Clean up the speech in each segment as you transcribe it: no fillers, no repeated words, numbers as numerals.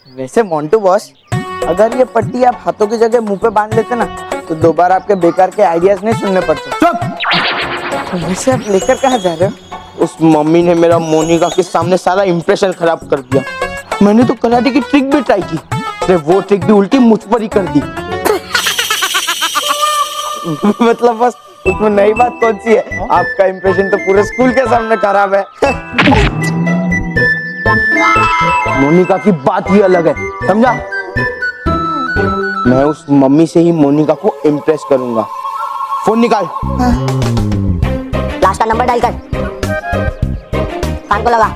वैसे मोंटू बॉस, अगर ये पट्टी आप हाथों की जगह मुंह पे बांध लेते ना तो दोबारा आपके बेकार के आइडियाज नहीं सुनने पड़ते। चुप। वैसे आप लेकर कहाँ जा रहे हो? उस मम्मी ने मेरा मोनिका के सामने सारा इंप्रेशन खराब कर दिया। मैंने तो कराटे की ट्रिक भी ट्राई की, अरे वो ट्रिक भी उल्टी मुझ पर ही कर दी। मतलब बस उसमें नई बात कौन सी है? आपका इंप्रेशन तो पूरे स्कूल के सामने खराब है। मोनिका की बात ही अलग है, समझा? मैं उस मम्मी से ही मोनिका को इम्प्रेस करूंगा। फोन निकाल। लास्ट का नंबर डायल कर, कान को लगा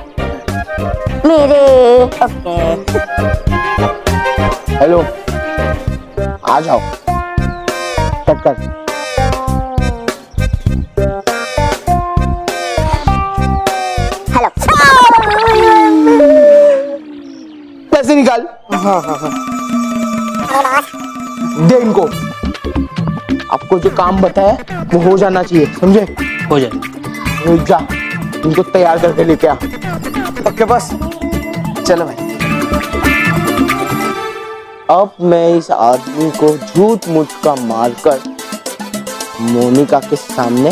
मेरे। ओके। हेलो, आ जाओ। कट कर। हेलो। पैसे निकाल। हाँ हाँ हाँ। दे इनको। आपको जो काम बताया वो हो जाना चाहिए, समझे? हो जाए। रुक जा, इनको तैयार करके लेके आ। ओके बस, चलो भाई। अब मैं इस आदमी को झूठ मूठ का मारकर मोनिका के सामने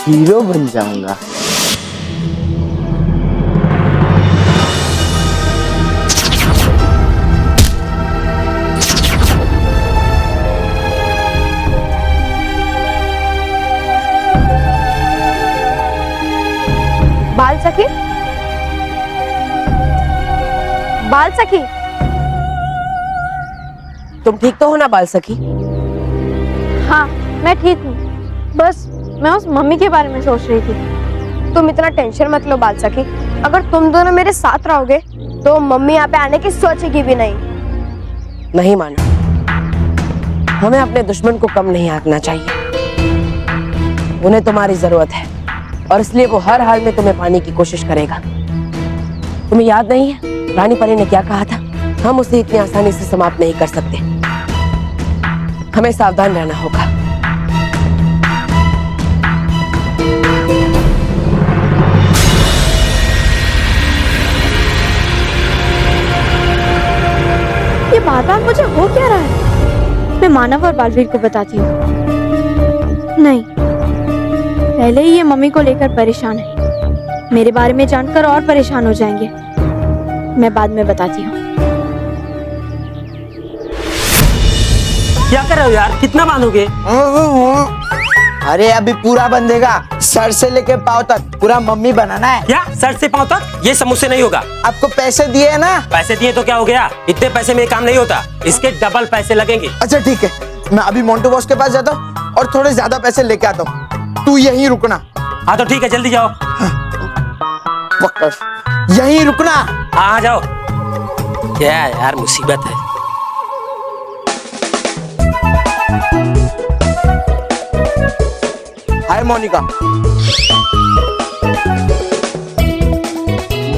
हीरो बन जाऊंगा। बाल सखी, बाल सखी, तुम ठीक तो हो ना बाल सखी? हाँ मैं ठीक हूँ, बस मैं उस मम्मी के बारे में सोच रही थी। तुम इतना टेंशन मत लो बाल सखी, अगर तुम दोनों मेरे साथ रहोगे तो मम्मी यहाँ पे आने की सोचेगी भी नहीं। नहीं मानो, हमें अपने दुश्मन को कम नहीं आंकना चाहिए। उन्हें तुम्हारी जरूरत है और इसलिए वो हर हाल में तुम्हें पाने की कोशिश करेगा। तुम्हें याद नहीं है रानी परी ने क्या कहा था? हम उसे इतनी आसानी से समाप्त नहीं कर सकते, हमें सावधान रहना होगा। ये बार-बार मुझे हो क्या रहा है? मैं मानव और बालवीर को बताती हूँ। नहीं, पहले ही ये मम्मी को लेकर परेशान है, मेरे बारे में जानकर और परेशान हो जाएंगे। मैं बाद में बताती हूँ। क्या कर रहे हो यार, कितना बांधोगे? अरे अभी पूरा बंधेगा, सर से लेके पाँव तक पूरा मम्मी बनाना है। क्या सर से पांव तक? ये सब मुझसे नहीं होगा। आपको पैसे दिए है ना? पैसे दिए तो क्या हो गया, इतने पैसे में ये काम नहीं होता, इसके डबल पैसे लगेंगे। अच्छा ठीक है, मैं अभी मोंटू बॉस के पास जाता हूँ और थोड़े ज्यादा पैसे लेके आता हूँ। तू यहीं रुकना। हाँ तो ठीक है, जल्दी जाओ। पक्का यहीं रुकना। हाँ जाओ। क्या यार मुसीबत है। हाय मोनिका।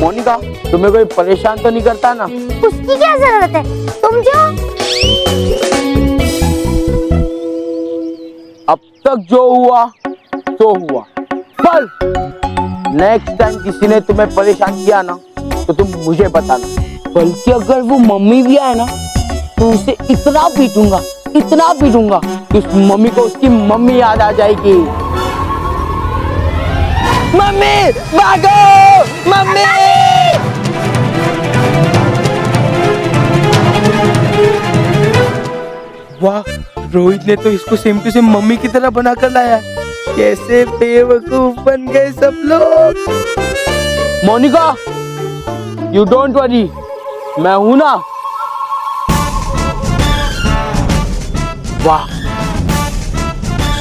मोनिका, तुम्हें कोई परेशान तो नहीं करता ना? उसकी क्या जरूरत है, तुम जाओ। अब तक जो हुआ तो हुआ, पर नेक्स्ट टाइम किसी ने तुम्हें परेशान किया ना तो तुम मुझे बताना। बल्कि अगर वो मम्मी भी आए ना तो उसे इतना पीटूंगा कि उस मम्मी को उसकी मम्मी याद आ जाएगी। मम्मी भागो, मम्मी! वाह, रोहित ने तो इसको सेम टू सेम मम्मी की तरह बना कर लाया। कैसे बेवकूफ बन गए सब लोग। मोनिका, यू डोंट वरी, मैं हूं ना। वाह,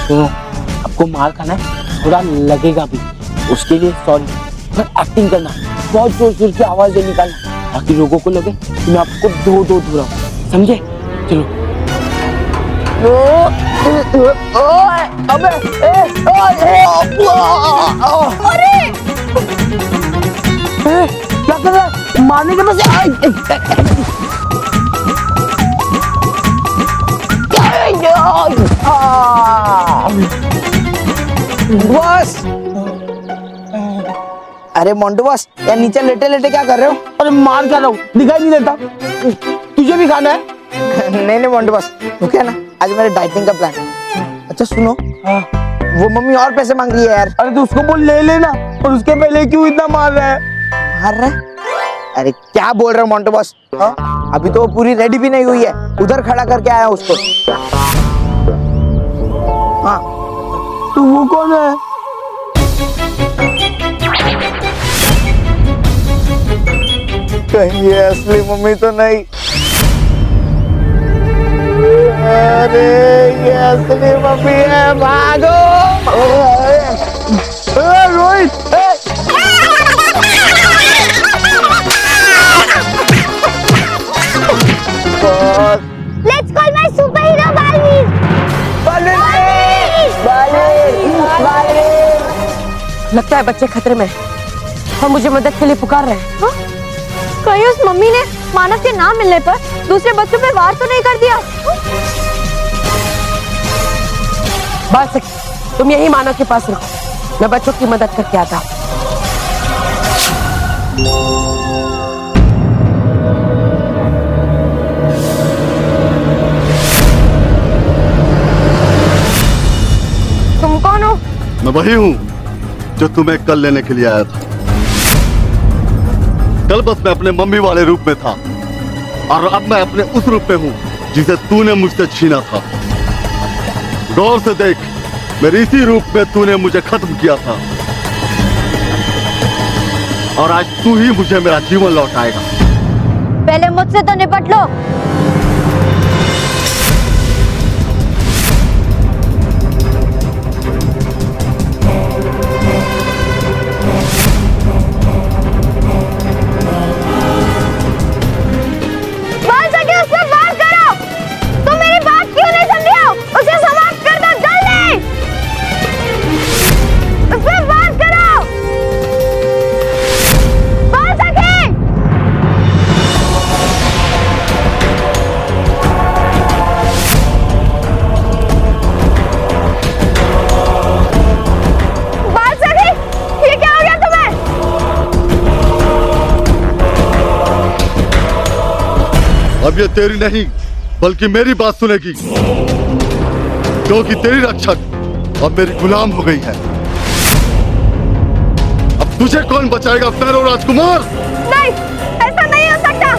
सुनो, आपको मार खाना है, थोड़ा लगेगा भी, उसके लिए सॉरी, पर एक्टिंग करना, बहुत जोर जोर की आवाज निकालना ताकि लोगों को लगे कि मैं आपको दो रहा हूं, समझे? चलो। अबे, अरे क्या कर रहा है? मारने के बस। बस अरे मोंटू बॉस, यार नीचे लेटे लेटे क्या कर रहे हो? अरे मार कर रहा हूँ, दिखाई नहीं देता? तुझे भी खाना है? नहीं नहीं मोंटू बॉस, तो क्या ना, आज मेरे डाइटिंग का प्लान है। अच्छा सुनो, वो मम्मी और पैसे मांग रही है यार। अरे तो उसको बोल ले लेना, और उसके पहले क्यों इतना मार रहा है? मार रहा है? अरे क्या बोल रहे हो मोंटू बॉस? अभी तो वो पूरी रेडी भी नहीं हुई है, उधर खड़ा करके आया उसको। हाँ तो वो कौन है? कहीं ये असली मम्मी तो नहीं? अरे ये असली मम्मी है, भागो! Rohit! Let's call my superhero Balveer. लगता है बच्चे खतरे में हैं और मुझे मदद के लिए पुकार रहे हैं। कहीं उस मम्मी ने मानव के ना मिलने पर दूसरे बच्चों पे वार तो नहीं कर दिया? बाल तुम यही मानव के पास रुको, मैं बच्चों की मदद करके आता हूँ। तुम कौन हो? मैं वही हूँ जो तुम्हें कल लेने के लिए आया था। कल बस मैं अपने मम्मी वाले रूप में था, और अब मैं अपने उस रूप में हूँ जिसे तूने मुझसे छीना था। गौर से देख, मेरे इसी रूप में तूने मुझे खत्म किया था, और आज तू ही मुझे मेरा जीवन लौटाएगा। पहले मुझसे तो निपट लो। अब ये तेरी नहीं बल्कि मेरी बात सुनेगी, क्योंकि तेरी रक्षक अब मेरी गुलाम हो गई है। अब तुझे कौन बचाएगा फेरो राजकुमार? नहीं, ऐसा नहीं हो सकता।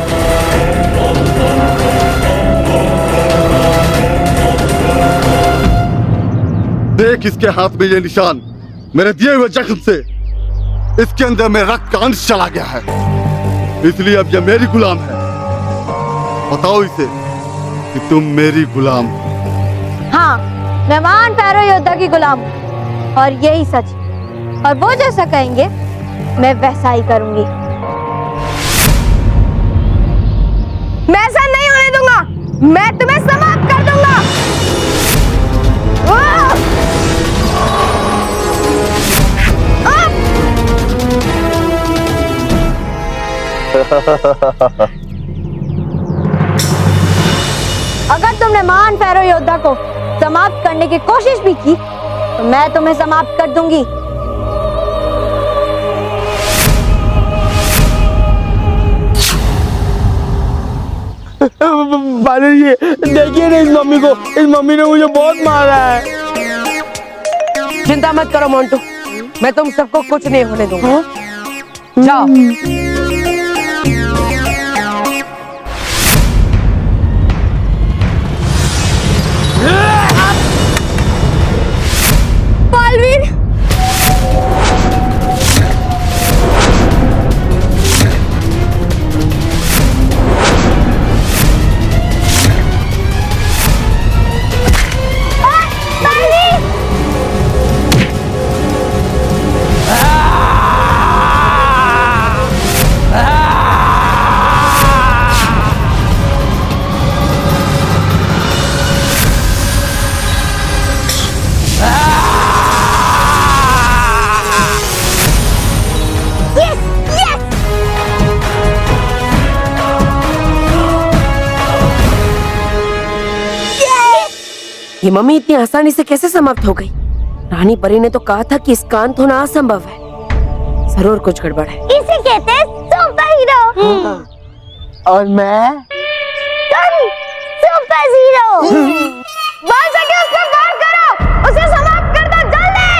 देख इसके हाथ में ये निशान, मेरे दिए हुए जख्म से इसके अंदर में रक्त का अंश चला गया है, इसलिए अब ये मेरी गुलाम है। बताओ इसे कि तुम मेरी गुलाम हो। हाँ, मैं महान पैरो योद्धा की गुलाम हूँ, और यही सच, और वो जैसा कहेंगे मैं वैसा ही करूंगी। मैं ऐसा नहीं होने दूंगा, मैं तुम्हें समाप्त कर दूंगा। अगर तुमने महान पैरो योद्धा को समाप्त करने की कोशिश भी की तो मैं तुम्हें समाप्त कर दूंगी। बालाजी, देखिए ना इस मम्मी को, इस मम्मी ने मुझे बहुत मारा है। चिंता मत करो मोंटू, मैं तुम सबको कुछ नहीं होने दूंगा। जाओ। बालवीर, ये मम्मी इतनी आसानी से कैसे समाप्त हो गई? रानी परी ने तो कहा था कि इसका अंत होना असंभव है। जरूर कुछ गड़बड़ है। इसे कहते हैं सुपर हीरो। और मैं सुपर हीरो। बाल सके उस पर वार करो, उसे समाप्त कर दो जल्दी।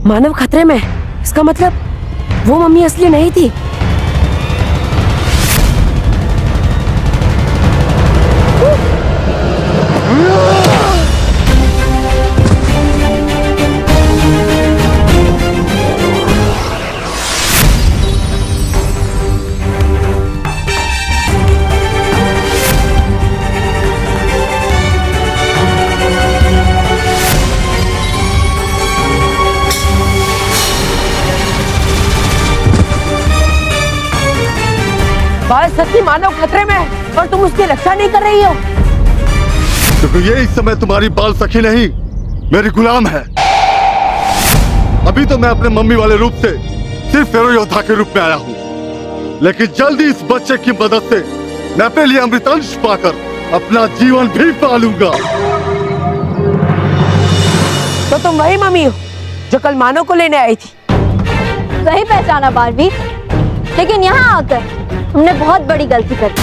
मानव खतरे में है। इसका मतलब वो मम्मी असली नहीं थी। बाल सच्ची मानव खतरे में है और तुम उसकी रक्षा नहीं कर रही हो। क्योंकि ये इस समय तुम्हारी बाल सखी नहीं, मेरी गुलाम है। अभी तो मैं अपने मम्मी वाले रूप से सिर्फ फेरो योद्धा के रूप में आया हूँ, लेकिन जल्दी इस बच्चे की मदद से मैं अपने लिए अमृतांश पाकर अपना जीवन भी पालूंगा। तो तुम वही मम्मी हो जो कल मानव को लेने आई थी। सही पहचाना बालवीर, लेकिन यहाँ आकर हमने बहुत बड़ी गलती कर दी।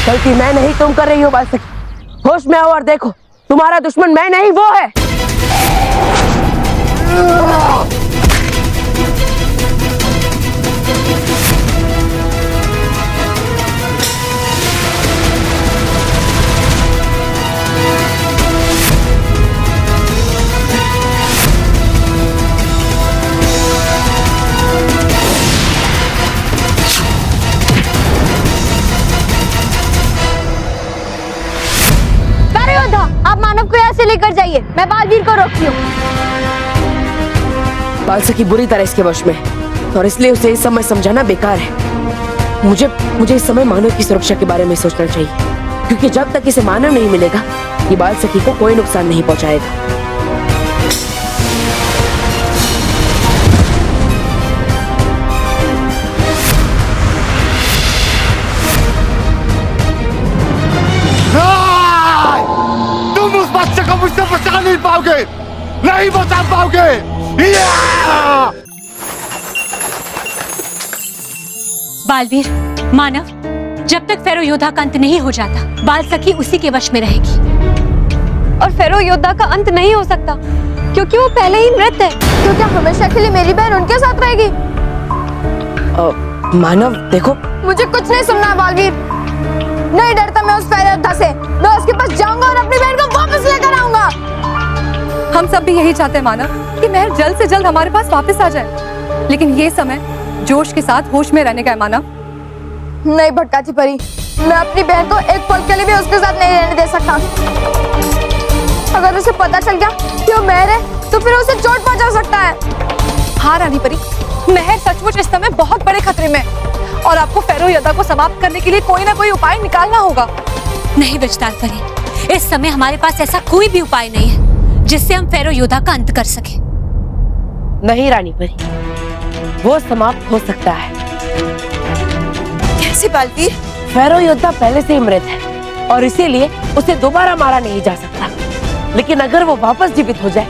गलती मैं नहीं तुम कर रही हो बाल सखी। होश में आओ और देखो, तुम्हारा दुश्मन मैं नहीं वो है। आप मानव को यहाँ से लेकर जाइए, मैं बालवीर को रोकती हूँ। बाल सखी बुरी तरह इसके वश में है और इसलिए उसे इस समय समझाना बेकार है। मुझे इस समय मानव की सुरक्षा के बारे में सोचना चाहिए, क्योंकि जब तक इसे मानव नहीं मिलेगा ये बाल सखी को कोई नुकसान नहीं पहुंचाएगा। तुम उस बच्चे को मुझसे बचा नहीं पाओगे, नहीं बचा पाओगे। बालवीर, मानव, जब तक फेरो योद्धा का अंत नहीं हो जाता बाल सखी उसी के वश में रहेगी। और फेरो योद्धा का अंत नहीं हो सकता क्योंकि वो पहले ही मृत है। तो क्या हमेशा के लिए मेरी बहन उनके साथ रहेगी? मानव देखो, मुझे कुछ नहीं सुनना है बालवीर। नहीं डरता मैं उस फेरो योद्धा से। मैं उसके पास जाऊंगा और अपनी बहन को वापस लेकर आऊंगा। हम सब भी यही चाहते हैं मानव कि महर जल्द से जल्द हमारे पास वापस आ जाए, लेकिन ये समय जोश के साथ होश में रहने का है मानव। नहीं भटकाती परी, मैं अपनी बहन को एक पल के लिए भी उसके साथ नहीं रहने दे सकता। अगर उसे पता चल गया कि वो महर है तो फिर उसे चोट पहुंचा सकता है। हाँ रानी परी, महर सचमुच इस समय बहुत बड़े खतरे में है और आपको फेरो योद्धा को समाप्त करने के लिए कोई ना कोई उपाय निकालना होगा। नहीं विस्तार परी, इस समय हमारे पास ऐसा कोई भी उपाय नहीं है जिससे हम फेरो योद्धा का अंत कर सके। नहीं रानी परी, वो समाप्त हो सकता है। कैसे बालवीर? फेरो योद्धा पहले से ही मृत है और इसीलिए उसे दोबारा मारा नहीं जा सकता। लेकिन अगर वो वापस जीवित हो जाए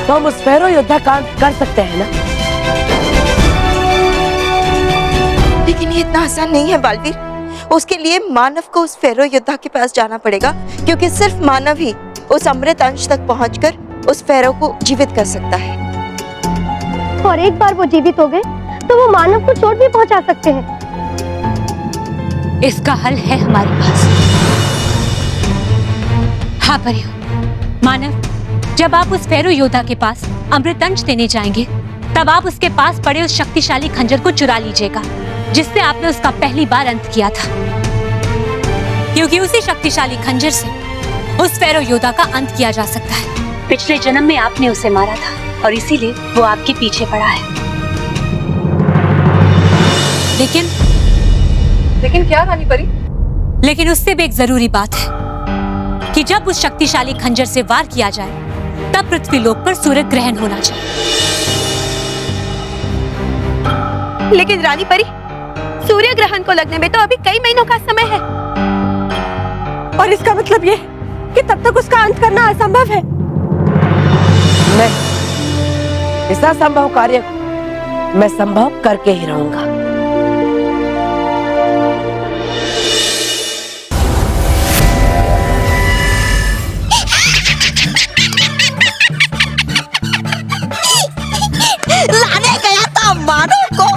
तो हम उस फेरो योद्धा का अंत कर सकते हैं ना। लेकिन ये इतना आसान नहीं है बालवीर। उसके लिए मानव को उस फेरो योद्धा के पास जाना पड़ेगा, क्योंकि सिर्फ मानव ही उस अमृत अंश तक पहुंचकर उस फेरो को जीवित कर सकता है। और एक बार वो जीवित हो गए तो वो मानव को चोट भी पहुंचा सकते हैं। इसका हल है हमारे पास। हाँ परियो, मानव, जब आप उस फेरो योद्धा के पास अमृत अंश देने जाएंगे तब आप उसके पास पड़े उस शक्तिशाली खंजर को चुरा लीजिएगा जिससे आपने उसका पहली बार अंत किया था, क्योंकि उसी शक्तिशाली खंजर से उस फेरो योद्धा का अंत किया जा सकता है। पिछले जन्म में आपने उसे मारा था और इसीलिए वो आपके पीछे पड़ा है। लेकिन क्या रानी परी? लेकिन उससे भी एक जरूरी बात है कि जब उस शक्तिशाली खंजर से वार किया जाए तब पृथ्वी लोक पर सूर्य ग्रहण होना चाहिए। लेकिन रानी परी, सूर्य ग्रहण को लगने में तो अभी कई महीनों का समय है। और इसका मतलब ये कि तब तक उसका अंत करना असंभव है। नहीं, इस असंभव कार्य को मैं संभव करके ही रहूंगा। लाने गया था मानव को,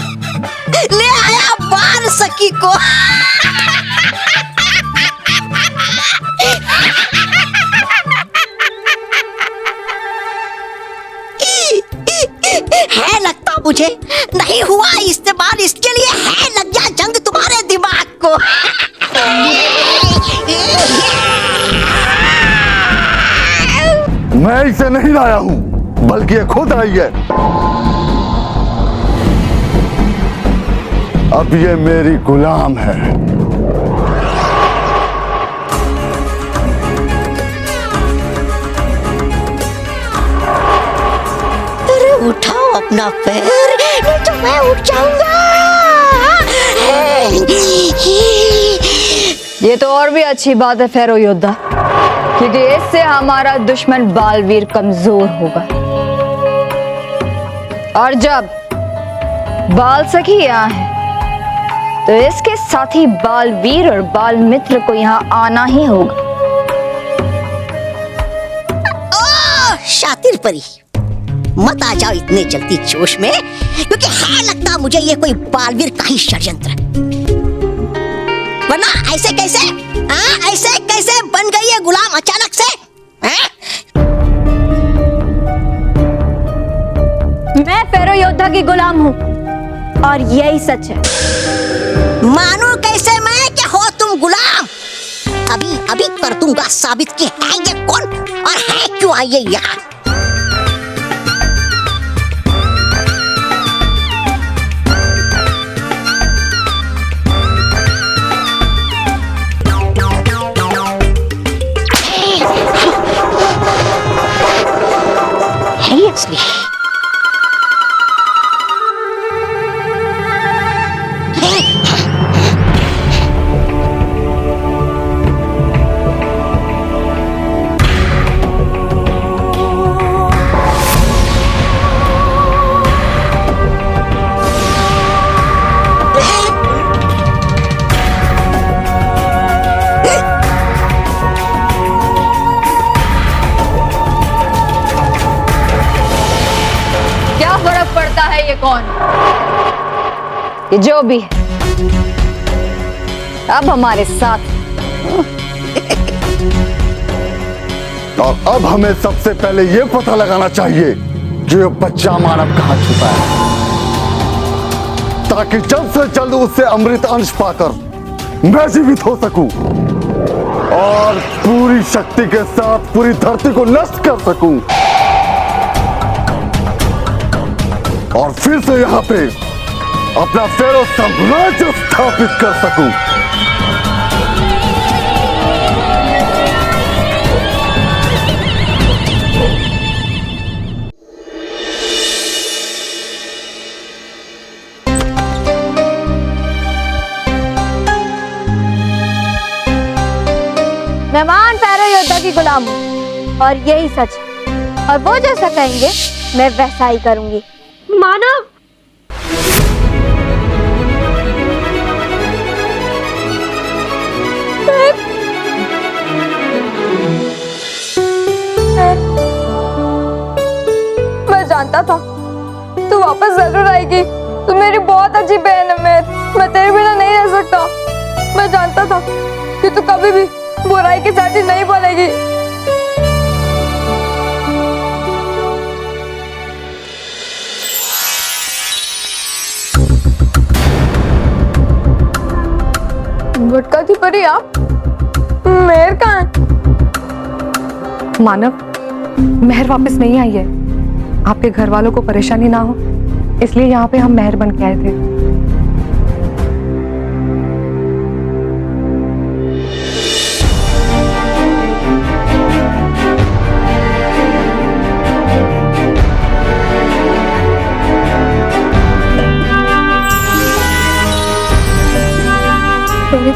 ले आया बाल सखी को। है लगता मुझे नहीं हुआ इस्तेमाल, इसके लिए है लग गया जंग तुम्हारे दिमाग को। मैं इसे नहीं लाया हूँ, बल्कि ये खुद आई है। अब ये मेरी गुलाम है। अरे उठाओ अपना पैर, नहीं तो मैं उठ जाऊंगा। ये तो और भी अच्छी बात है फेरो योद्धा, क्योंकि इससे हमारा दुश्मन बालवीर कमजोर होगा। और जब बाल सखी यहाँ है तो इसके साथी बालवीर और बाल मित्र को यहाँ आना ही होगा। ओह शातिर परी, मत आ जाओ इतने जल्दी जोश में, क्योंकि है लगता मुझे ये कोई बालवीर का ही षड्यंत्र। वरना ऐसे कैसे, हाँ ऐसे कैसे बन गई है गुलाम अचानक से? मैं फेरो योद्धा की गुलाम हूँ और यही सच है। मानो कैसे मैं कि हो तुम गुलाम? अभी अभी कर दूंगा साबित कि है ये कौन और है क्यों आई है यहाँ। है ये असली? क्या फर्क पड़ता है ये कौन, ये जो भी है अब हमारे साथ। और अब हमें सबसे पहले ये पता लगाना चाहिए कि ये बच्चा मानव कहाँ छुपा है, ताकि जल्द से जल्द उससे अमृत अंश पाकर मैं जीवित हो सकूं और पूरी शक्ति के साथ पूरी धरती को नष्ट कर सकूं और फिर से यहाँ पे अपना फेरो साम्राज्य स्थापित कर सकूं। मेहमान फेरो योद्धा की गुलाम हूँ और यही सच है, और वो जैसा कहेंगे मैं वैसा ही करूंगी। मानव, मैं जानता था तू वापस जरूर आएगी। तू मेरी बहुत अच्छी बहन है। मैं तेरे बिना नहीं रह सकता। मैं जानता था कि तू कभी भी बुराई के साथ ही नहीं बनेगी। गुटका की परी आप, मेहर कहाँ है? मानव, मेहर वापस नहीं आई है। आपके घर वालों को परेशानी ना हो इसलिए यहाँ पे हम मेहर बन के आए थे।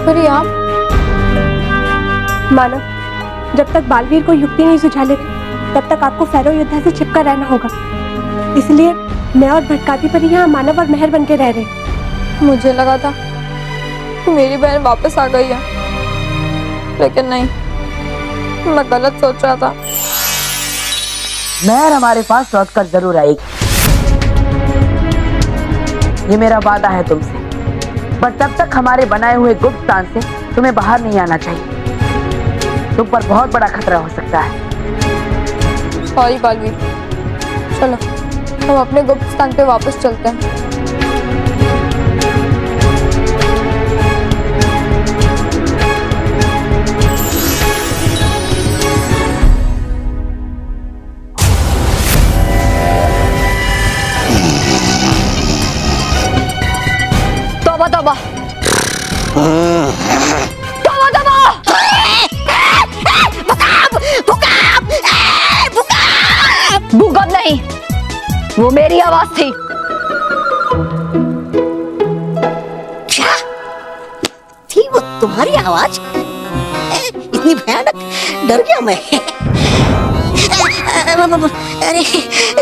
राजपरी आप? मानव, जब तक बालवीर को युक्ति नहीं सुझा लेते तब तक आपको फेरो योद्धा से छिपकर रहना होगा। इसलिए मैं और भटकाती परी यहाँ मानव और मेहर बन के रह रहे। मुझे लगा था कि मेरी बहन वापस आ गई है, लेकिन नहीं, मैं गलत सोच रहा था। मेहर हमारे पास लौट कर जरूर आएगी, ये मेरा वादा है तुमसे। पर तब तक हमारे बनाए हुए गुप्त स्थान से तुम्हें बाहर नहीं आना चाहिए। तुम पर बहुत बड़ा खतरा हो सकता है। सॉरी बालवीर, चलो हम अपने गुप्त स्थान पे वापस चलते हैं। तौबा तौबा, तौबा तौबा। भूकंप नहीं, वो मेरी आवाज थी। क्या थी वो तुम्हारी आवाज? इतनी भयानक, डर गया मैं। अरे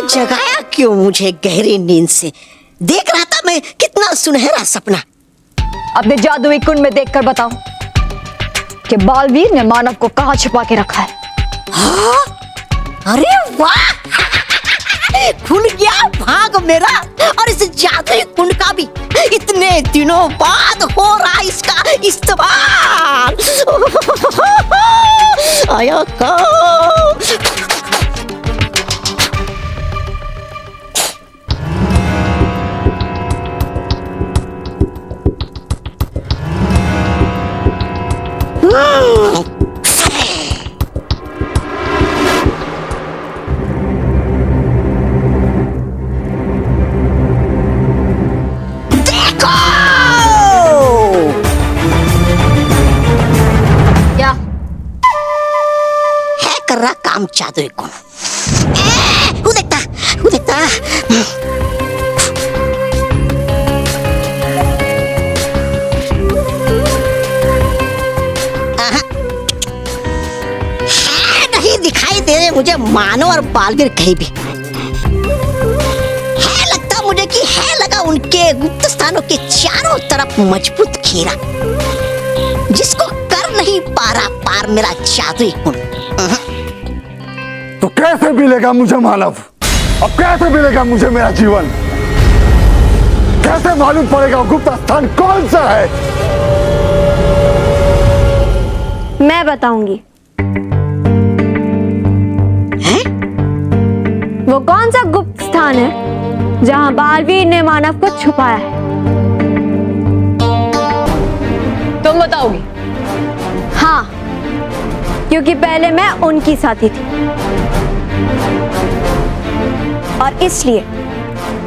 जगाया क्यों मुझे गहरी नींद से? देख रहा था मैं कितना सुनहरा सपना। अपने जादुई कुंड में देखकर बताओ कि बालवीर ने मानव को कहाँ छिपा के रखा है। हाँ? अरे वाह, खुल गया भाग मेरा, और इस जादुई कुंड का भी इतने दिनों बाद हो रहा इसका इस्तेमाल। आया का काम जादुई को देखता नहीं दिखाई दे रहे मुझे मानव और बालवीर कहीं भी। है लगता मुझे कि है लगा उनके गुप्त स्थानों के चारों तरफ मजबूत घेरा, जिसको कर नहीं पा रहा पार मेरा जादुई कुंड। तो कैसे मिलेगा मुझे मानव? अब कैसे मिलेगा मुझे मेरा जीवन? कैसे मालूम पड़ेगा गुप्त स्थान कौन सा है? मैं बताऊंगी। वो कौन सा गुप्त स्थान है जहां बालवीर ने मानव को छुपाया है? तुम बताओगी? हाँ, क्योंकि पहले मैं उनकी साथी थी और इसलिए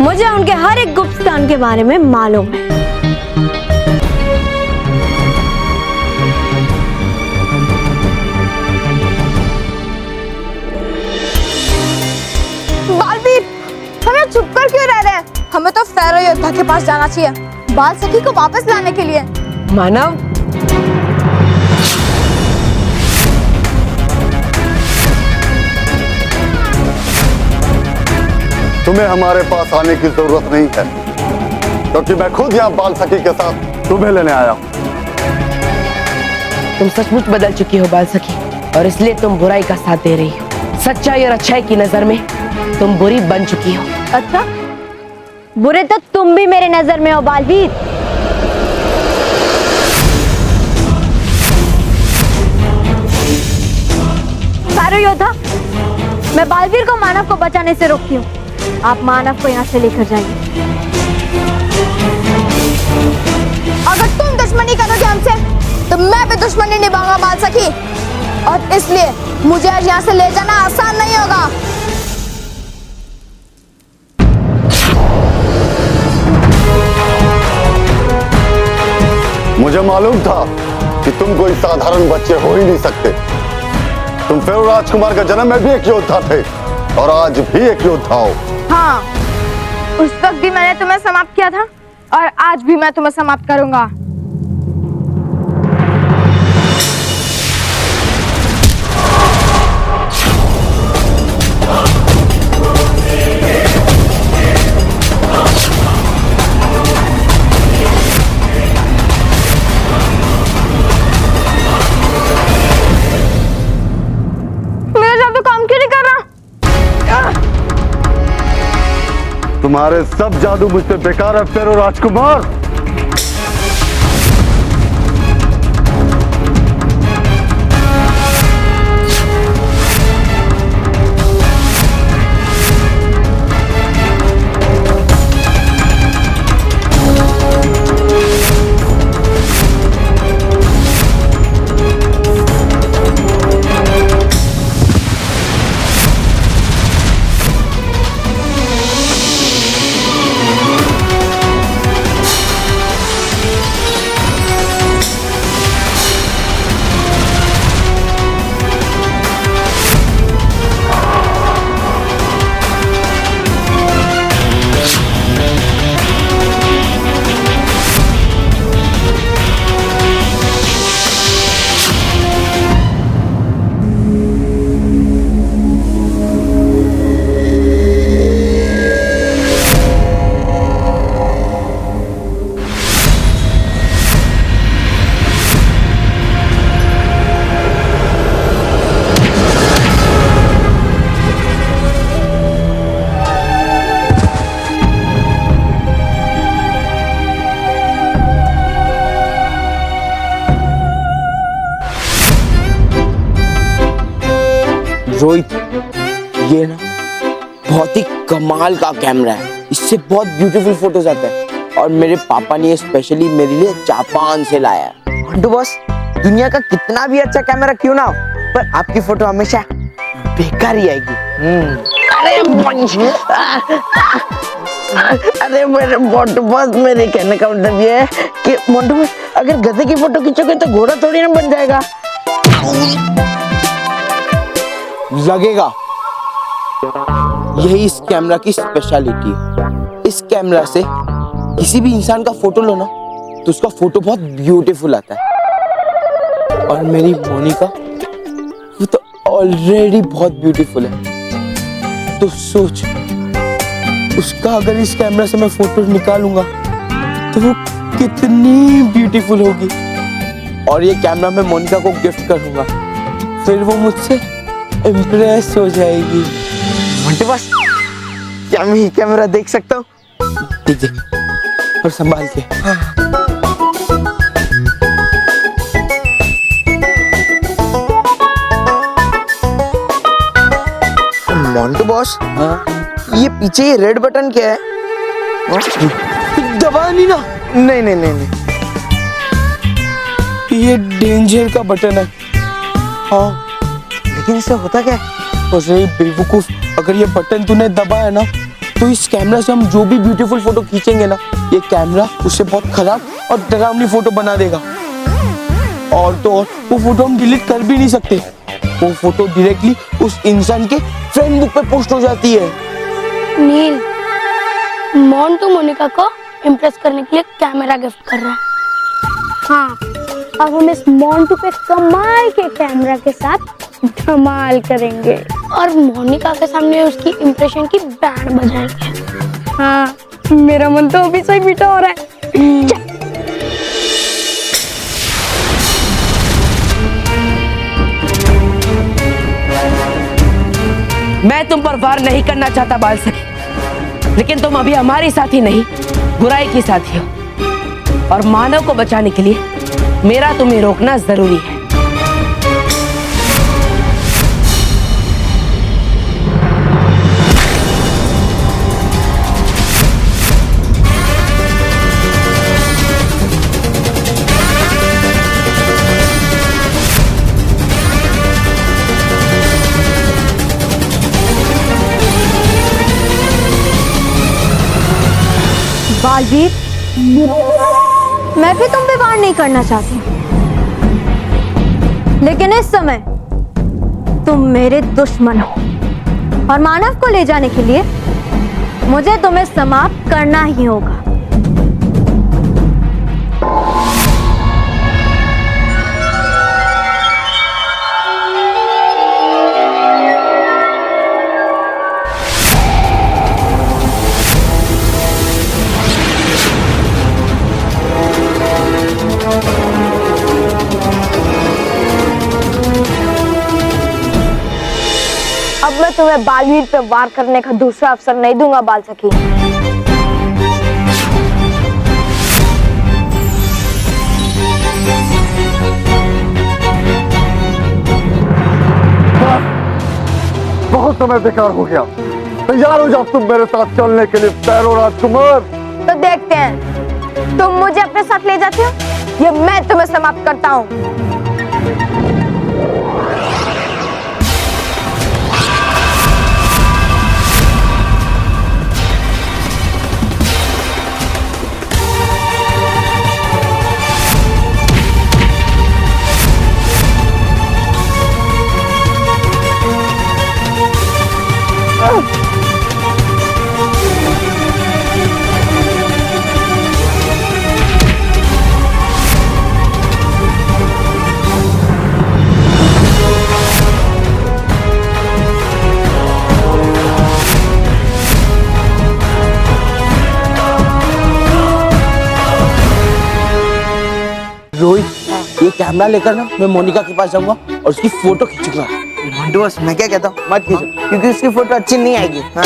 मुझे उनके हर एक गुप्त स्थान के बारे में मालूम है। बालवीर, हमें छुप कर क्यों रह रहे हैं? हमें तो फेरो योद्धा के पास जाना चाहिए, बाल सखी को वापस लाने के लिए। मानव, तुम्हें हमारे पास आने की जरूरत नहीं है, क्योंकि मैं खुद यहाँ बाल सखी के साथ तुम्हें लेने आया हूँ। तुम सचमुच बदल चुकी हो बाल सखी, और इसलिए तुम बुराई का साथ दे रही हो। सच्चाई और अच्छाई की नजर में तुम बुरी बन चुकी हो। अच्छा, बुरे तो तुम भी मेरे नजर में हो बालवीर। फेरो योद्धा, मैं बालवीर को मानव को बचाने से रोकती हूँ। आप मानव को यहाँ से लेकर जाइए। अगर तुम दुश्मनी करोगे हमसे, तो मैं भी दुश्मनी निभाऊंगा बाल सखी, और इसलिए मुझे आज यहाँ से ले जाना आसान नहीं होगा। मुझे मालूम था कि तुम कोई साधारण बच्चे हो ही नहीं सकते। तुम फेरो राजकुमार का जन्म में भी एक योद्धा थे, और आज भी एक योद्धा हो। हाँ, उस वक्त भी मैंने तुम्हें समाप्त किया था, और आज भी मैं तुम्हें समाप्त करूंगा। तुम्हारे सब जादू मुझ पे बेकार है फेरो राजकुमार। रोहित, ये ना बहुत ही कमाल का कैमरा है, इससे बहुत ब्यूटीफुल फोटोज आते हैं और मेरे पापा ने ये स्पेशली मेरे लिए जापान से लाया है। मंटू बॉस, दुनिया का कितना भी अच्छा कैमरा क्यों ना हो, पर आपकी फोटो हमेशा बेकार ही आएगी। अरे मेरे मोटू बॉस, मेरे कहने का मतलब ये है कि मोटू बॉस अगर गधे की फोटो खींचोगे तो घोड़ा थोड़ी ना बन जाएगा। लगेगा, यही इस कैमरा की स्पेशलिटी है। इस कैमरा से किसी भी इंसान का फोटो लो ना तो उसका फोटो बहुत ब्यूटीफुल आता है। और मेरी मोनिका वो तो ऑलरेडी बहुत ब्यूटीफुल है, तो सोच उसका अगर इस कैमरा से मैं फोटो निकालूंगा तो वो कितनी ब्यूटीफुल होगी। और ये कैमरा मैं मोनिका को गिफ्ट करूंगा, फिर वो मुझसे इम्प्रेस हो जाएगी। मोटू बॉस, क्या मैं ये कैमरा देख सकता हूँ? देख देख और संभाल के। मोंटू बॉस, हाँ? ये पीछे ये रेड बटन क्या है? दबा नहीं ना। नहीं नहीं नहीं नहीं, ये डेंजर का बटन है। हाँ, लेकिन इससे होता क्या है? अरे बेवकूफ, अगर ये बटन तूने दबाया ना तो इस कैमरा से हम जो भी ब्यूटीफुल फोटो खींचेंगे ना, ये कैमरा उससे बहुत खराब और डरावनी फोटो बना देगा। और तो और वो फोटो हम डिलीट कर भी नहीं सकते, वो फोटो डायरेक्टली उस इंसान के फ्रेंड बुक पे पोस्ट हो जाती है। नील, मोंटू मोनिका को इम्प्रेस करने के लिए कैमरा गिफ्ट कर रहा है। हाँ, अब हम इस मोंटू पे कमाल के कैमरा के साथ धमाल करेंगे और मोनिका के सामने उसकी इम्प्रेशन की बैंड बजाएंगे। हाँ, मेरा मन तो अभी से ही मीठा हो रहा है। मैं तुम पर वार नहीं करना चाहता बाल सखी, लेकिन तुम अभी हमारे साथ ही नहीं बुराई के साथ ही हो, और मानव को बचाने के लिए मेरा तुम्हें रोकना जरूरी है। बालवीर, मैं भी तुम पे वार नहीं करना चाहती, लेकिन इस समय तुम मेरे दुश्मन हो और मानव को ले जाने के लिए मुझे तुम्हें समाप्त करना ही होगा। अब अब मैं तुम्हें बालवीर पे वार करने का दूसरा अवसर नहीं दूंगा बाल सखी। बहुत समय बेकार हो गया। तैयार हो जाओ तुम मेरे साथ चलने के लिए पैरों राजकुमार। तो देखते हैं तुम मुझे अपने साथ ले जाते हो या मैं तुम्हें समाप्त करता हूँ। रोहित, ये कैमरा लेकर ना मैं मोनिका के पास जाऊंगा और उसकी फोटो खींचूंगा। मंटू बस मैं क्या कहता हूँ, मत खींचो क्योंकि उसकी फोटो अच्छी नहीं आएगी। हाँ।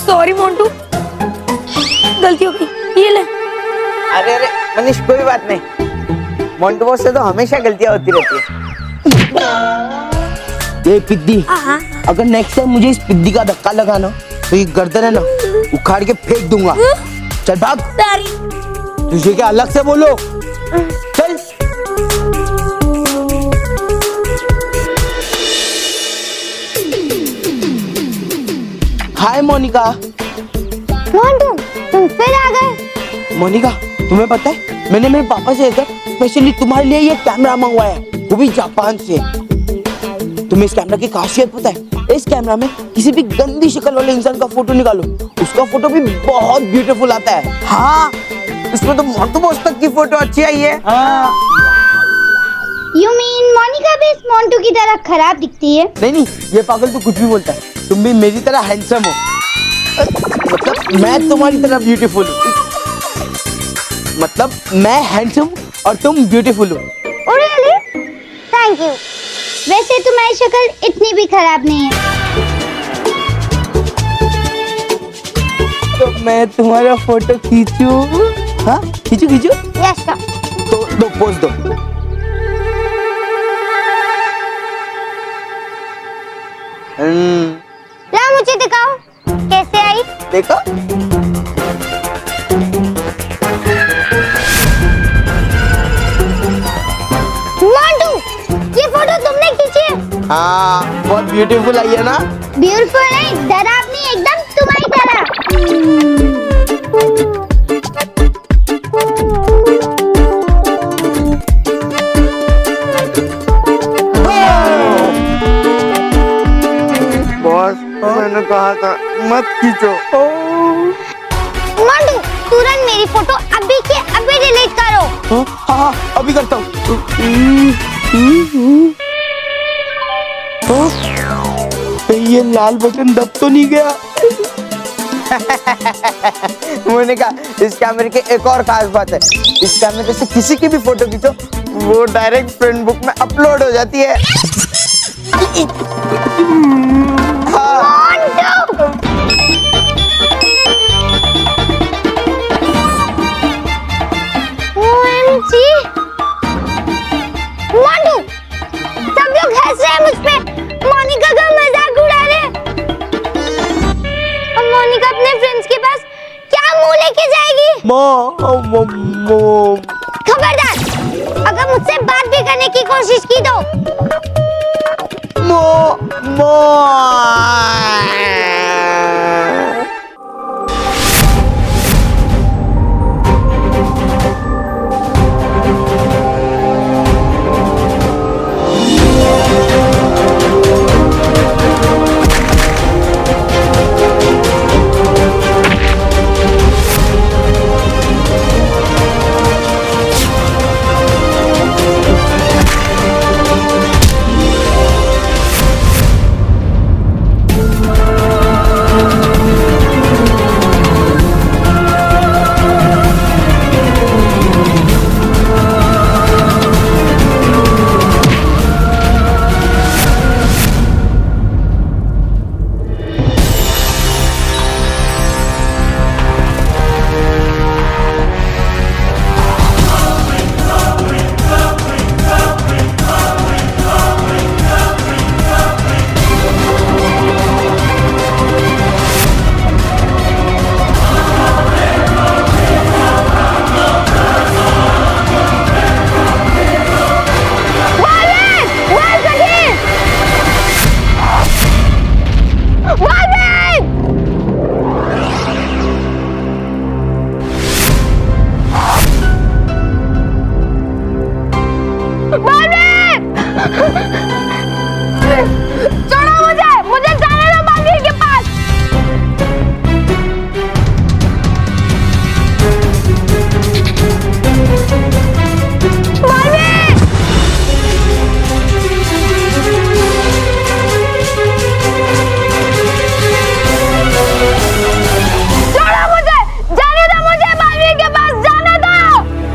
सॉरी मोंटू, गलती हो गई। ये ले। अरे अरे मनीष, कोई बात नहीं। मोंटू बॉस से तो हमेशा गलतियां होती रहती है। ये पिद्दी, अगर नेक्स्ट टाइम मुझे इस पिद्दी का धक्का लगा ना तो ये गर्दन है ना उखाड़ के फेंक दूंगा। चल भाग। तुझे क्या अलग से बोलो। चल। हाय मोनिका। मोंटू, तुम फिर आ गए। मोनिका, तुम्हें पता है मैंने मेरे पापा से स्पेशली तुम्हारे लिए ये कैमरा मंगवाया है, वो भी जापान से। तुम्हें इस कैमरा की खासियत पता है? इस कैमरा में किसी भी गंदी शक्ल वाले इंसान का फोटो निकालो, उसका फोटो भी बहुत ब्यूटीफुल आता है। हाँ, इसमें तो मोंटू बॉस तक की फोटो अच्छी आई है। हाँ। You mean मोनिका भी इस मोंटू की तरह खराब दिखती है? नहीं नहीं, ये पागल तो कुछ भी बोलता है। तुम भी मेरी तरह हैंडसम हो, मतलब मैं तुम्हारी तरह ब्यूटीफुल हूँ। मतलब मैं हैंडसम और तुम ब्यूटीफुल हो। Oh really? Thank you. वैसे तुम्हारी शक्ल इतनी भी खराब नहीं है। तो मैं तुम्हारा फोटो खींचूं? हाँ, खींचूं? Yes sir. तो दो पोज दो। ला मुझे दिखाओ, कैसे आई? देखो। मोंटू, ये फोटो तुमने खींची है? हाँ, बहुत ब्यूटीफुल आई है ना? ब्यूटीफुल नहीं, डरावनी, एकदम तुम्हारी तरह। बॉस, मैंने कहा था मत खींचो। मोंटू, तुरंत मेरी फोटो अभी के अभी डिलीट करो। हाँ हाँ, अभी करता हूँ। ये लाल बटन दब तो नहीं गया? मैंने कहा इस कैमरे की एक और खास बात है, इस कैमरे से किसी की भी फोटो खींचो वो डायरेक्ट फ्रेंड बुक में अपलोड हो जाती है। OMG! मोंटू, सब लोग हंस रहे हैं मुझ पे। मोनिका का मजाक उड़ा रहे हैं। अब मोनिका अपने फ्रेंड्स के पास क्या मुंह लेके जाएगी? खबरदार, अगर मुझसे बात भी करने की कोशिश की तो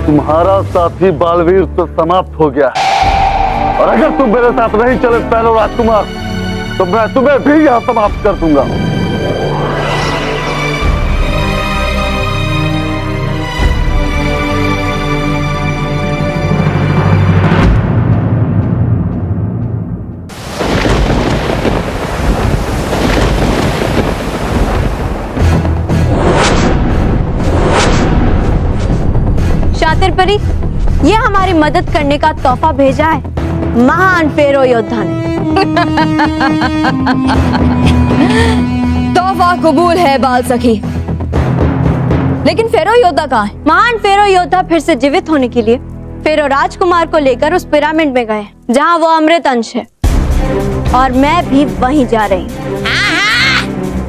तुम्हारा साथी बालवीर तो समाप्त हो गया है, और अगर तुम मेरे साथ नहीं चले फैरो राजकुमार, तो मैं तुम्हें भी यहां समाप्त कर दूंगा। शातिर परी, ये हमारी मदद करने का तोहफा भेजा है महान फेरो योद्धा ने। तोहफा कबूल है बाल सखी, लेकिन फेरो योद्धा कहाँ है? महान फेरो योद्धा फिर से जीवित होने के लिए फेरो राजकुमार को लेकर उस पिरामिड में गए जहाँ वो अमृत अंश है, और मैं भी वहीं जा रही हूँ।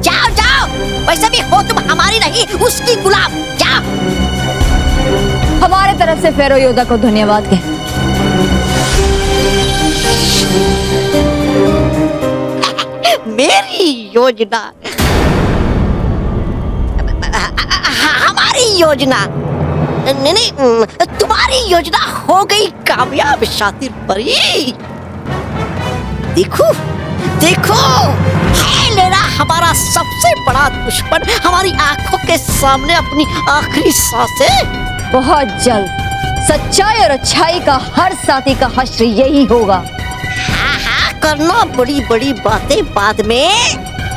जाओ जाओ, वैसे भी हो तुम हमारी नहीं उसकी गुलाम, जाओ। हमारे तरफ से फेरो योद्धा को धन्यवाद कहें। मेरी योजना, हमारी योजना नहीं नहीं, तुम्हारी योजना हो गई कामयाब शातिर परी। देखो देखो, है लेना हमारा सबसे बड़ा दुश्मन हमारी आंखों के सामने अपनी आखिरी सांसें। बहुत जल्द सच्चाई और अच्छाई का हर साथी का हश्र यही होगा। हाँ हाँ, करना बड़ी बड़ी बातें बाद में,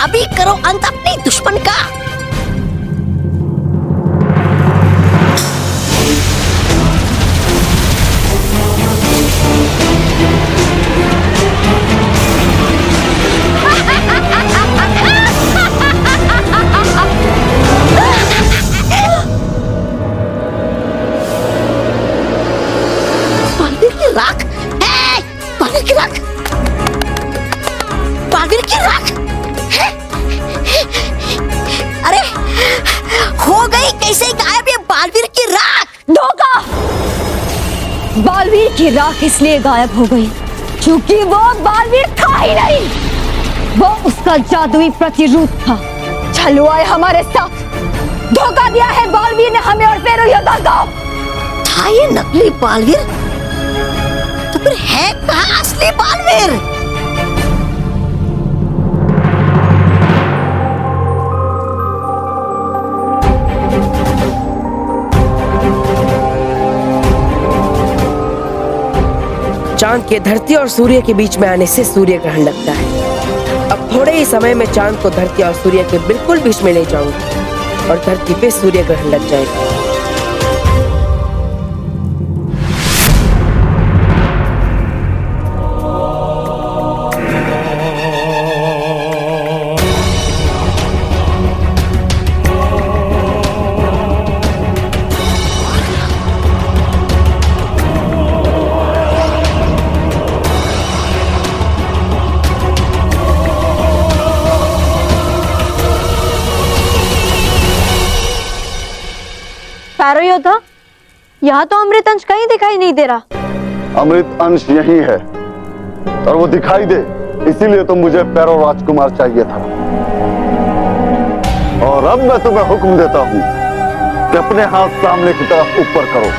अभी करो अंत अपने दुश्मन का। अरे हो गई कैसे गायब ये बालवीर की राख? धोखा! बालवीर की राख इसलिए गायब हो गई क्योंकि वो बालवीर था ही नहीं, वो उसका जादुई प्रतिरूप था। छलुआ है हमारे साथ, धोखा दिया है बालवीर ने हमें और फेरो योद्धा को। था ये नकली बालवीर, तो फिर है कहाँ असली बालवीर? चांद के धरती और सूर्य के बीच में आने से सूर्य ग्रहण लगता है। अब थोड़े ही समय में चांद को धरती और सूर्य के बिल्कुल बीच में ले जाऊंगा और धरती पे सूर्य ग्रहण लग जाएगा। फेरो योद्धा, यहाँ तो अमृत अंश कहीं दिखाई नहीं दे रहा। अमृत अंश यही है और वो दिखाई दे, इसीलिए तो मुझे फेरो राजकुमार चाहिए था। और अब मैं तुम्हें हुक्म देता हूं कि अपने हाथ सामने की तरफ ऊपर करो।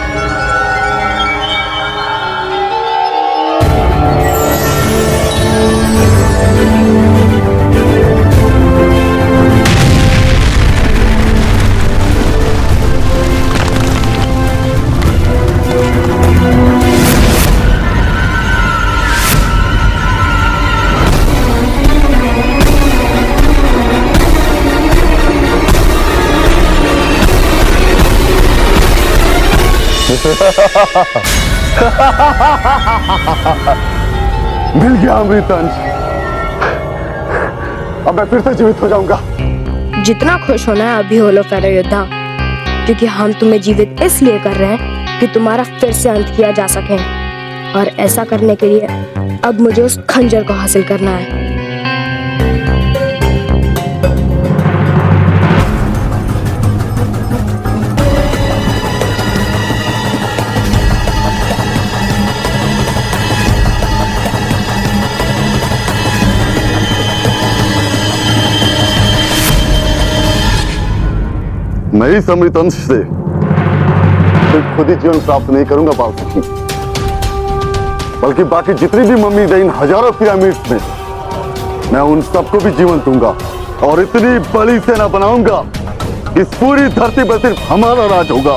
मिल गया अमृत अंश, अब मैं फिर से जीवित हो जाऊंगा। जितना खुश होना है अभी हो लो फेरो योद्धा, क्योंकि हम तुम्हें जीवित इसलिए कर रहे हैं कि तुम्हारा फिर से अंत किया जा सके, और ऐसा करने के लिए अब मुझे उस खंजर को हासिल करना है। मैं इस अमृत अंश से सिर्फ खुद ही जीवन प्राप्त नहीं करूंगा बाल सखी, बल्कि बाकी जितनी भी मम्मी इन हजारों पिरामिड्स में मैं उन सबको भी जीवन दूंगा और इतनी बड़ी सेना बनाऊंगा कि इस पूरी धरती पर सिर्फ हमारा राज होगा।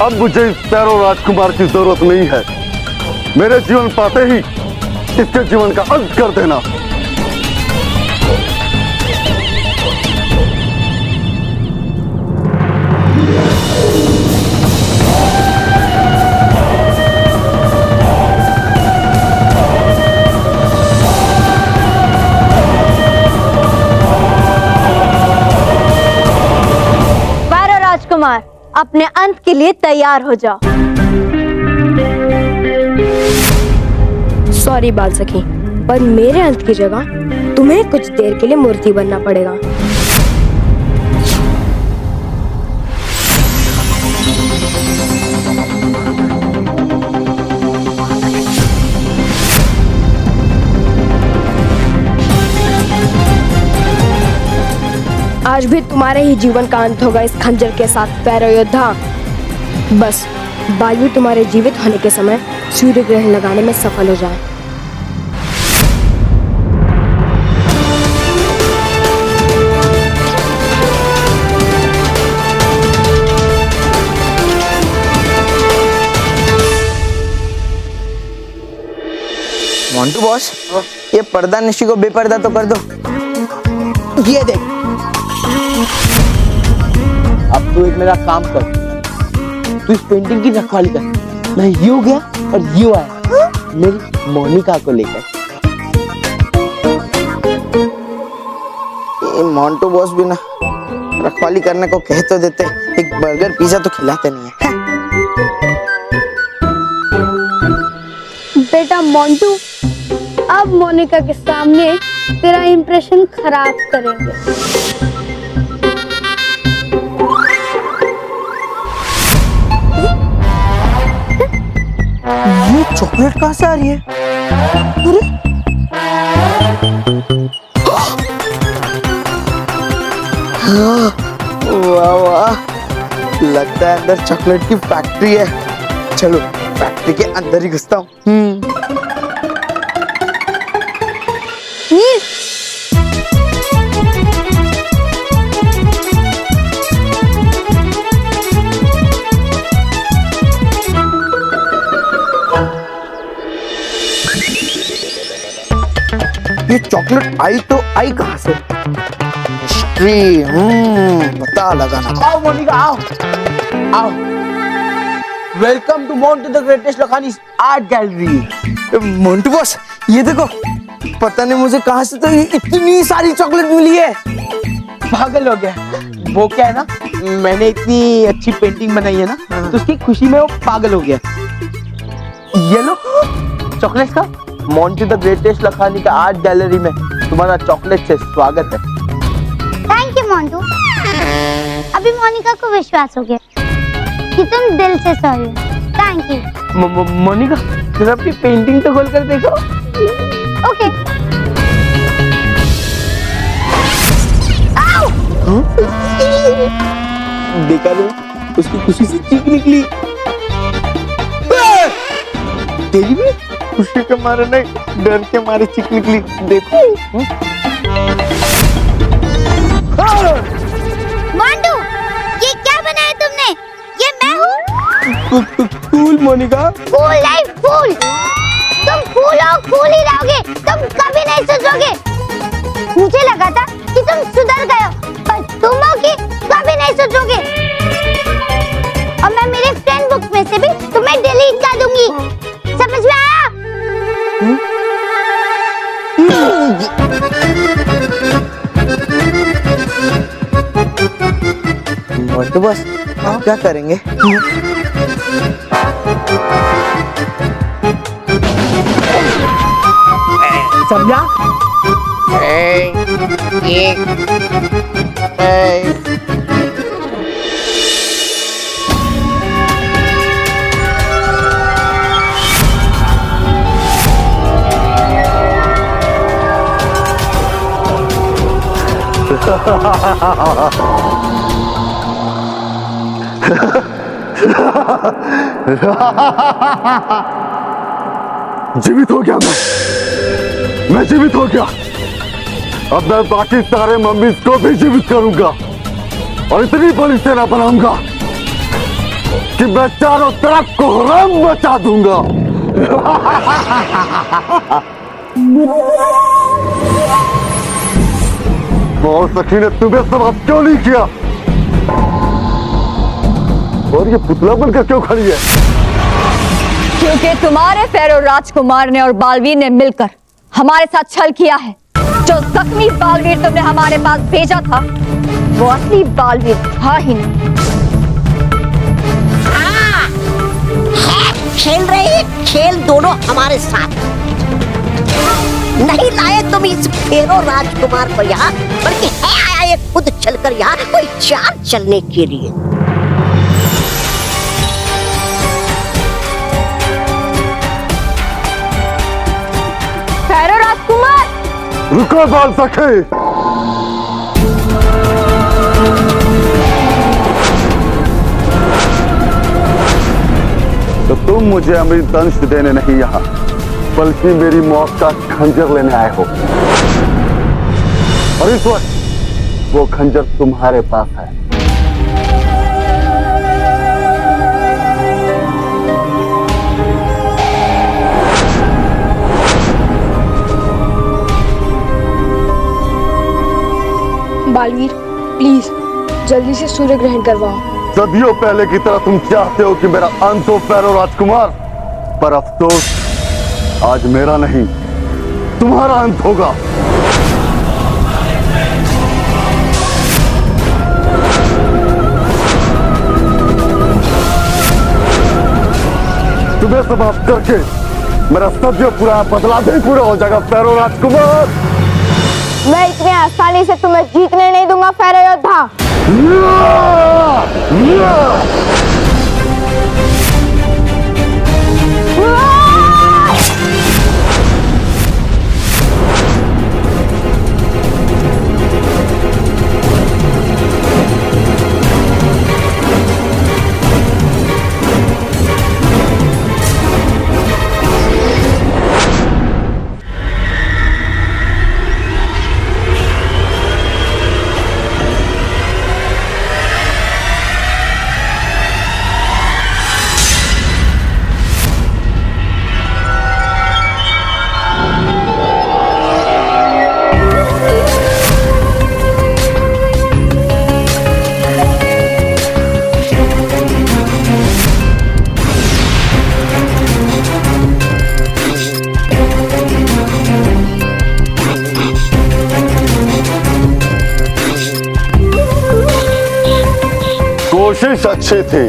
अब मुझे इस पैरो राजकुमार की जरूरत नहीं है। मेरे जीवन पाते ही इसके जीवन का अंत कर देना। राजकुमार, अपने अंत के लिए तैयार हो जाओ। सॉरी बाल सखी, पर मेरे अंत की जगह तुम्हें कुछ देर के लिए मूर्ति बनना पड़ेगा। आज भी तुम्हारे ही जीवन का अंत होगा इस खंजर के साथ पैरो योद्धा। बस बालवीर तुम्हारे जीवित होने के समय सूर्य ग्रहण लगाने में सफल हो जाए। मोंटू बॉस, ये पर्दा निशी को बेपर्दा तो कर दो। ये देख, अब तू एक मेरा काम कर, तू इस पेंटिंग की रखवाली कर। मैं यूं गया और यूं आया मेरी मोनिका को लेकर। ये मोंटू बॉस भी ना रखवाली करने को कह तो देते, एक बर्गर पिज्जा तो खिलाते नहीं है। बेटा मोंटू, अब मोनिका के सामने तेरा इंप्रेशन खराब करेंगे। ये चॉकलेट कहाँ से आ रही है? अरे वाह वाह, लगता है अंदर चॉकलेट की फैक्ट्री है। चलो फैक्ट्री के अंदर ही घुसता हूँ। ये चॉकलेट आई तो आई कहां से? मिस्ट्री, पता लगाना। आओ मोनिका, आओ आओ। Welcome to Montu the greatest Lakhani art gallery. Montu boss, ये देखो, पता नहीं मुझे कहां से तो इतनी सारी चॉकलेट मिली है। पागल हो गया। वो क्या है ना, मैंने इतनी अच्छी पेंटिंग बनाई है ना, तो उसकी खुशी में वो पागल हो गया। ये लो चॉकलेट का। मोंटू द ग्रेटेस्ट लखानी का आर्ट गैलरी में तुम्हारा चॉकलेट से स्वागत है। Thank you Montu. अभी मोनिका को विश्वास हो गया कि तुम दिल से सॉरी हो। Thank you. मोनिका, जरा अपनी पेंटिंग तो खोल कर देखो। ओके। देखा लो, उसकी खुशी से चीख निकली। तेरी भी खुशी के मारे नहीं, डर के मारे चीख निकली। देखो मोंटू, ये क्या बनाया तुमने? ये मैं हूँ। फूल मोनिका। फूल नहीं, फूल। तुम फूल हो, फूल ही रहोगे। तुम कभी नहीं सुधरोगे। मुझे लगा था कि तुम सुधर गए हो, पर तुम हो कि कभी नहीं सुधरोगे। और मैं मेरे फ्रेंड बुक में से भी तुम्हें डिलीट कर दूंगी। समझ में आया? मोंटू बॉस, आप क्या करेंगे? समझा? जीवित हो गया मैं जीवित हो गया। अब मैं बाकी सारे मम्मी को भी जीवित करूंगा और इतनी बड़ी सेना बनाऊंगा कि मैं चारों तरफ कोहराम मचा दूंगा। और सखी ने तुम्हें समाप्त क्यों नहीं किया? और ये पुतला बनकर क्यों खड़ी है? क्योंकि तुम्हारे फेरो राजकुमार ने और बालवीर ने मिलकर हमारे साथ छल किया है। जो जख्मी बालवीर तुमने हमारे पास भेजा था वो असली बालवीर था ही नहीं। हाँ, है खेल रहे खेल दोनों हमारे साथ। नहीं लाए तुम इस फेरो राजकुमार को यहाँ, बल्कि है आया ये खुद चलकर यहाँ कोई चाल चलने के लिए। फेरो राजकुमार रुको बाल सखे। तो तुम मुझे अमृत अंश देने नहीं यहाँ, बल्कि मेरी मौत का खंजर लेने आए हो। और इस वक्त वो खंजर तुम्हारे पास है। बालवीर प्लीज जल्दी से सूर्य ग्रहण करवाओ। सदियों पहले की तरह तुम चाहते हो कि मेरा अंत हो फेरो राजकुमार, पर अफसोस आज मेरा नहीं तुम्हारा अंत होगा। तुम्हें समाप्त करके मेरा सदियों पुराना बदला भी पूरा हो जाएगा फेरो राजकुमार। मैं इतने आसानी से तुम्हें जीतने नहीं दूंगा फेरो योद्धा। कोशिश अच्छी थी,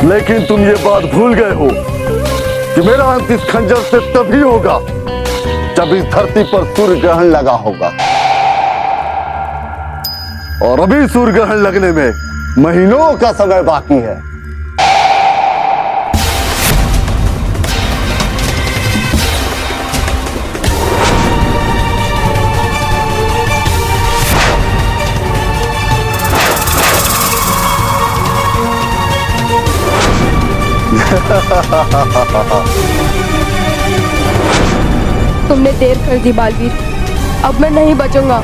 लेकिन तुम ये बात भूल गए हो कि मेरा अंत इस खंजर से तभी होगा जब इस धरती पर सूर्य ग्रहण लगा होगा। और अभी सूर्य ग्रहण लगने में महीनों का समय बाकी है। तुमने देर कर दी बालवीर, अब मैं नहीं बचूंगा।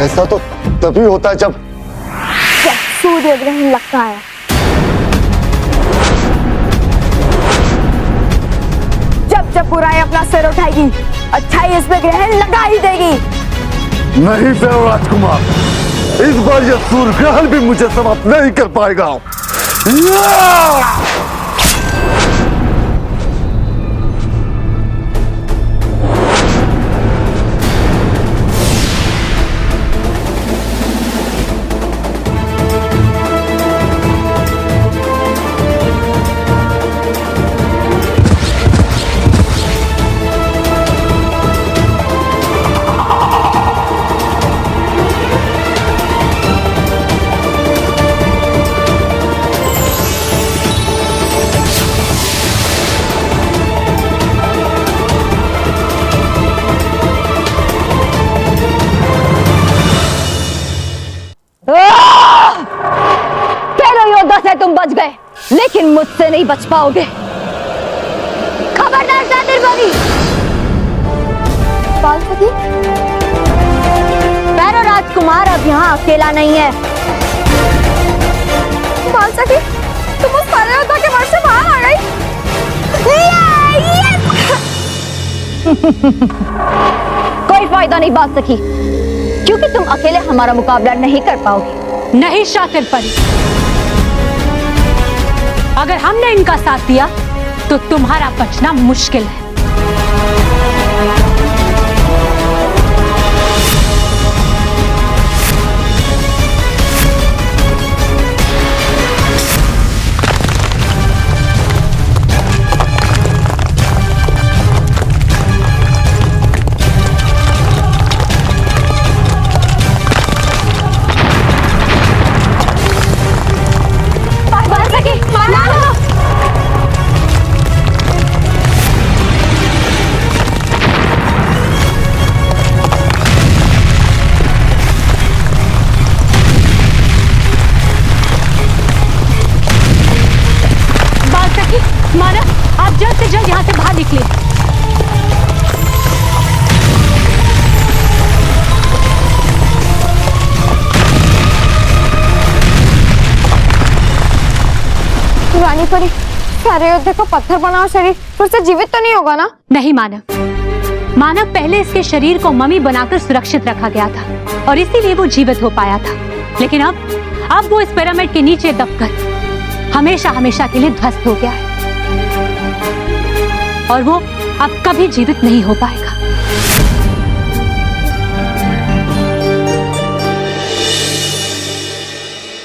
ऐसा तो तभी होता है जब सूर्य ग्रहण लगता है। जब जब बुराई अपना सिर उठाएगी, अच्छाई इसमें ग्रहण लगा ही देगी। नहीं फेरो राजकुमार, इस बार यह सूर्य ग्रहण भी मुझे समाप्त नहीं कर पाएगा। नहीं बच पाओगे। खबरदार शातिर बनी। बाल सखी, भैरव राजकुमार अब यहाँ अकेला नहीं है। बाल सखी, तुम उस फैरो योद्धा के वश से बाहर आ गई। कोई फायदा नहीं बात सखी, क्योंकि तुम अकेले हमारा मुकाबला नहीं कर पाओगे। नहीं शातिर परी, अगर हमने इनका साथ दिया तो तुम्हारा बचना मुश्किल है। मानव, आप जल्द से जल्द यहाँ से बाहर निकले। रानी परी, फैरो योद्धा को पत्थर बनाओ शरीर फिर से जीवित तो नहीं होगा ना? नहीं मानव, मानव पहले इसके शरीर को मम्मी बनाकर सुरक्षित रखा गया था और इसीलिए वो जीवित हो पाया था। लेकिन अब वो इस पिरामिड के नीचे दबकर हमेशा हमेशा के लिए ध्वस्त हो गया है और वो अब कभी जीवित नहीं हो पाएगा।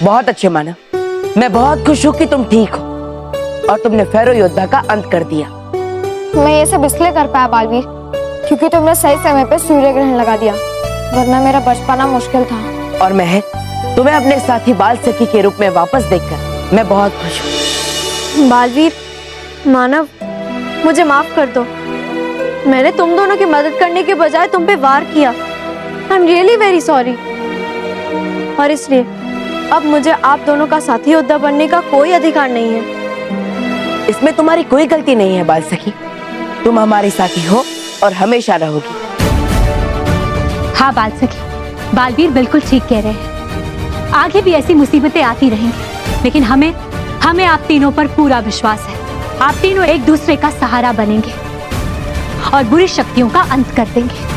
बहुत अच्छे मानव, मैं बहुत खुश हूँ कि तुम ठीक हो और तुमने फैरो योद्धा का अंत कर दिया। मैं ये सब इसलिए कर पाया बालवीर, क्योंकि तुमने सही समय पे सूर्य ग्रहण लगा दिया, वरना मेरा बच पाना मुश्किल था। और महर, तुम्हें अपने साथी बाल सखी के रूप में वापस देखकर मैं बहुत खुश हूँ। बालवीर, मानव, मुझे माफ कर दो। मैंने तुम दोनों की मदद करने के बजाय तुम पे वार किया। I am really very sorry. और इसलिए अब मुझे आप दोनों का साथी योद्धा बनने का कोई अधिकार नहीं है। इसमें तुम्हारी कोई गलती नहीं है बाल सखी, तुम हमारे साथी हो और हमेशा रहोगी। हाँ बाल सखी, बालवीर बिल्कुल ठीक कह रहे हैं। आगे भी ऐसी मुसीबतें आती रहेंगी, लेकिन हमें आप तीनों पर पूरा विश्वास है। आप तीनों एक दूसरे का सहारा बनेंगे और बुरी शक्तियों का अंत कर देंगे।